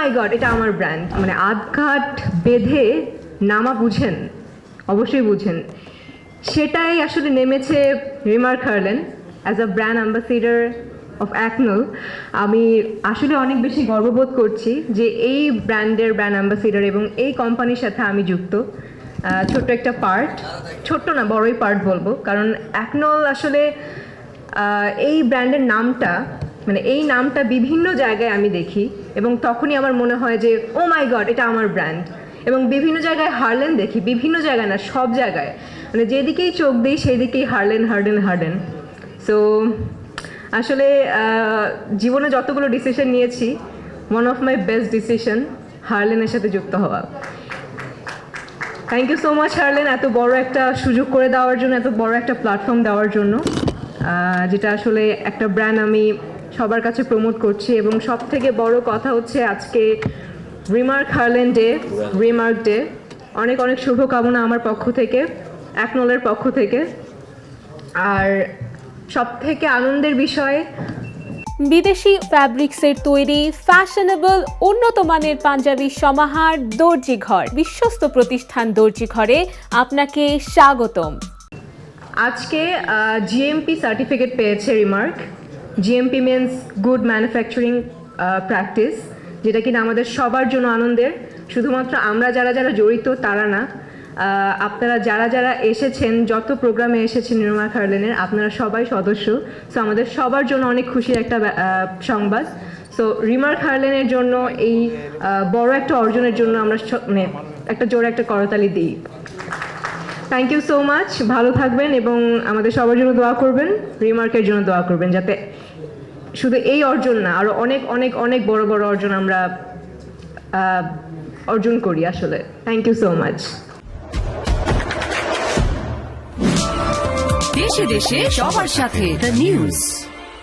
মাই god এটা আমার brand, মানে আধঘাট বেঁধে নামা বুঝেন, অবশ্যই বুঝেন, সেটাই আসলে নেমেছে remark Harlen as a brand ambassador of Acnol. আমি আসলে অনেক বেশি গর্ববোধ করছি যে এই ব্র্যান্ডের ব্র্যান্ড অ্যাম্বাসিডার এবং এই কোম্পানির সাথে আমি যুক্ত। ছোট্ট একটা পার্ট, ছোট্ট না বড়ই পার্ট বলবো, কারণ অ্যাকনোল আসলে এই ব্র্যান্ডের নামটা, মানে এই নামটা বিভিন্ন জায়গায় আমি দেখি এবং তখনই আমার মনে হয় যে ও মাই গড এটা আমার ব্র্যান্ড। এবং বিভিন্ন জায়গায় হার্লেন দেখি, বিভিন্ন জায়গায় না সব জায়গায়, মানে যেদিকেই চোখ দিই সেই দিকেই হার্লেন হার্লেন হার্লেন। সো আসলে জীবনে যতগুলো ডিসিশন নিয়েছি, one of my best decision হার্লেনের সাথে যুক্ত হওয়া। Thank you so much Harlen, এত বড় একটা সুযোগ করে দেওয়ার জন্য, এত বড় একটা প্ল্যাটফর্ম দেওয়ার জন্য, যেটা আসলে একটা ব্র্যান্ড আমি সবার কাছে প্রমোট করছি। এবং সব থেকে বড় কথা হচ্ছে আজকে remark Herlan day, remark day. অনেক অনেক শুভকামনা আমার পক্ষ থেকে, অ্যাকনোলের পক্ষ থেকে। আর সব থেকে আনন্দের বিষয়, বিদেশি ফ্যাব্রিক্সের তৈরি ফ্যাশনেবল উন্নত মানের পাঞ্জাবি সমাহার দর্জি ঘর, বিশ্বস্ত প্রতিষ্ঠান দর্জি ঘরে আপনাকে স্বাগতম। আজকে জিএমপি সার্টিফিকেট পেয়েছে remark. GMP means good manufacturing practice, যেটা কিনা আমাদের সবার জন্য আনন্দের। শুধুমাত্র আমরা যারা যারা জড়িত তারা না, আপনারা যারা যারা এসেছেন, যত প্রোগ্রামে এসেছেন রিমার্ক হার্লেনের, আপনারা সবাই সদস্য। সো আমাদের সবার জন্য অনেক খুশির একটা সংবাদ। সো রিমার্ক হার্লেনের জন্য এই বড় একটা অর্জনের জন্য আমরা মানে একটা জোরে একটা করতালি দিই। থ্যাংক ইউ সো মাচ, ভালো থাকবেন এবং আমাদের সবার জন্য দোয়া করবেন, রিমার্কের জন্য দোয়া করবেন, যাতে শুধু এই অর্জন না আরও অনেক অনেক অনেক বড় বড় অর্জন আমরা অর্জন করি আসলে। Thank you so much. দেশে দেশে সবার সাথে দ্য নিউজ।